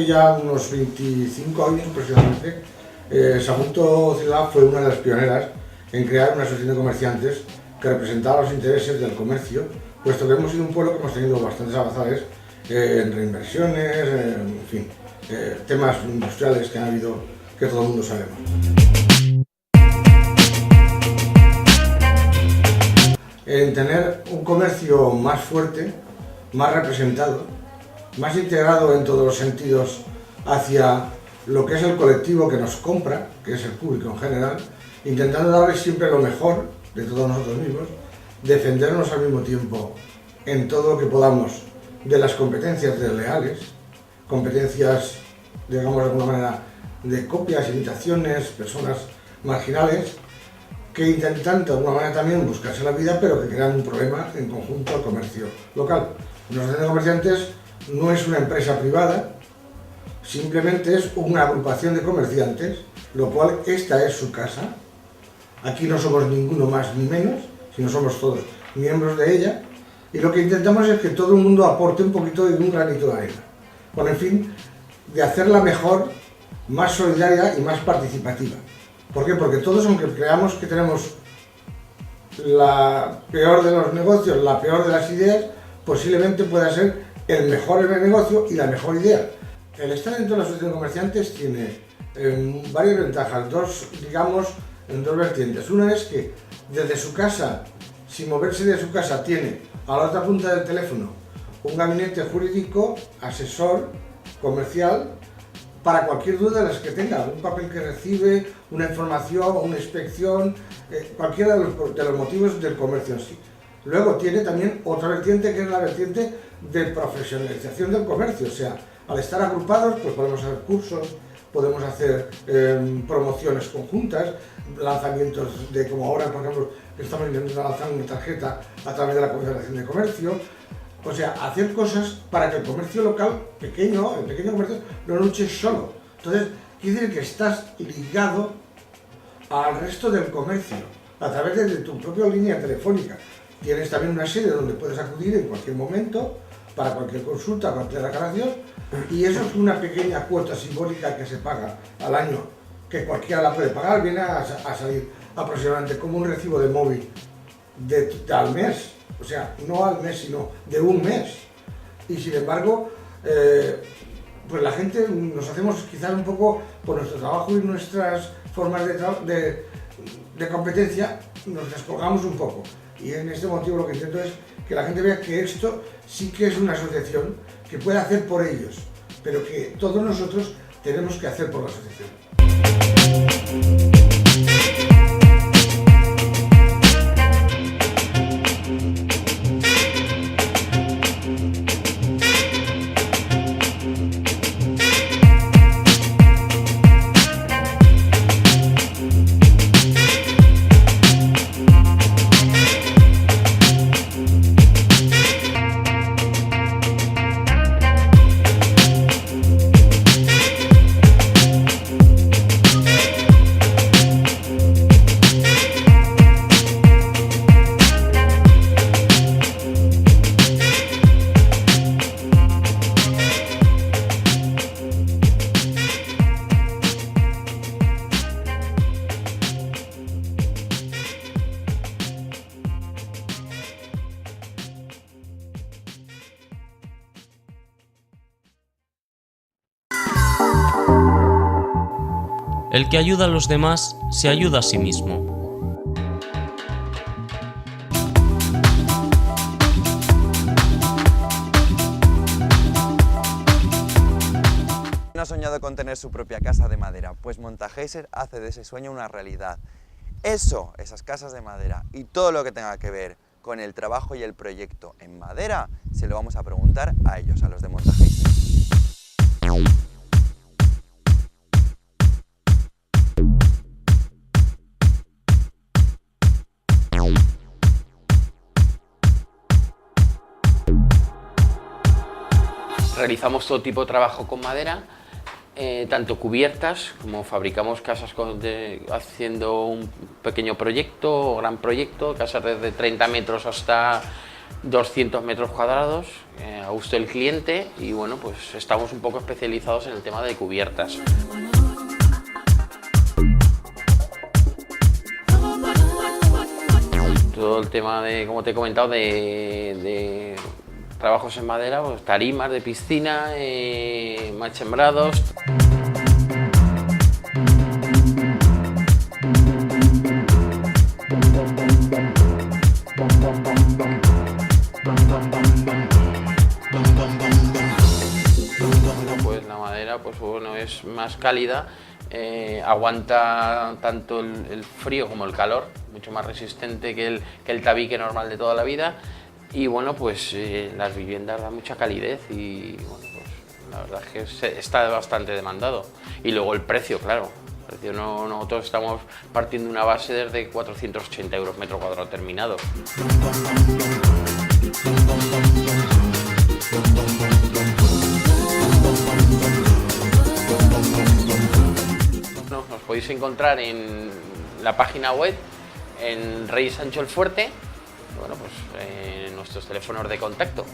ya unos 25 años aproximadamente, Sagunto Ciudad fue una de las pioneras en crear una asociación de comerciantes que representaba los intereses del comercio, puesto que hemos sido un pueblo que hemos tenido bastantes avanzares en reinversiones, en fin, temas industriales que han habido, que todo el mundo sabemos. En tener un comercio más fuerte, más representado, más integrado en todos los sentidos hacia lo que es el colectivo que nos compra, que es el público en general, intentando darle siempre lo mejor de todos nosotros mismos, defendernos al mismo tiempo en todo lo que podamos de las competencias desleales, competencias, digamos de alguna manera, de copias, imitaciones, personas marginales, que intentan de alguna manera también buscarse la vida, pero que crean un problema en conjunto al comercio local. Una asociación de comerciantes no es una empresa privada, simplemente es una agrupación de comerciantes, lo cual esta es su casa. Aquí no somos ninguno más ni menos, sino somos todos miembros de ella, y lo que intentamos es que todo el mundo aporte un poquito de un granito de arena, con el fin de hacerla mejor, más solidaria y más participativa. ¿Por qué? Porque todos, aunque creamos que tenemos la peor de los negocios, la peor de las ideas, posiblemente pueda ser el mejor negocio y la mejor idea. El estar dentro de la asociación de comerciantes tiene varias ventajas, digamos, en dos vertientes. Una es que desde su casa, sin moverse de su casa, tiene a la otra punta del teléfono un gabinete jurídico, asesor, comercial, para cualquier duda de las que tenga, un papel que recibe, una información, una inspección, cualquiera de los motivos del comercio en sí. Luego tiene también otra vertiente, que es la vertiente de profesionalización del comercio, o sea, al estar agrupados pues podemos hacer cursos, podemos hacer promociones conjuntas, lanzamientos de, como ahora por ejemplo, que estamos intentando lanzar una tarjeta a través de la Confederación de Comercio. O sea, hacer cosas para que el comercio local, el pequeño comercio, no luche solo. Entonces, quiere decir que estás ligado al resto del comercio, a través de tu propia línea telefónica. Tienes también una sede donde puedes acudir en cualquier momento, para cualquier consulta, cualquier reclamación, y eso es una pequeña cuota simbólica que se paga al año, que cualquiera la puede pagar, viene a salir aproximadamente como un recibo de móvil al mes. O sea, no al mes, sino de un mes. Y sin embargo, pues la gente nos hacemos quizás un poco, por nuestro trabajo y nuestras formas de competencia, nos descolgamos un poco. Y en este motivo lo que intento es que la gente vea que esto sí que es una asociación que puede hacer por ellos, pero que todos nosotros tenemos que hacer por la asociación. El que ayuda a los demás se ayuda a sí mismo. ¿No ha soñado con tener su propia casa de madera? Pues Montageyser hace de ese sueño una realidad. Eso, esas casas de madera y todo lo que tenga que ver con el trabajo y el proyecto en madera, se lo vamos a preguntar a ellos, a los de Montageyser. Realizamos todo tipo de trabajo con madera, tanto cubiertas, como fabricamos casas haciendo un pequeño proyecto o gran proyecto, casas desde 30 metros hasta 200 metros cuadrados, a gusto del cliente, y bueno, pues estamos un poco especializados en el tema de cubiertas. Todo el tema de, como te he comentado, de trabajos en madera, pues tarimas de piscina, machembrados. Pues la madera, pues bueno, es más cálida, aguanta tanto el frío como el calor, mucho más resistente que el tabique normal de toda la vida, y bueno, pues las viviendas dan mucha calidez y bueno, pues la verdad es que está bastante demandado. Y luego el precio, claro, el precio nosotros estamos partiendo de una base desde 480 euros metro cuadrado terminado. Nos podéis encontrar en la página web, en Rey Sancho el Fuerte, bueno, pues nuestros teléfonos de contacto.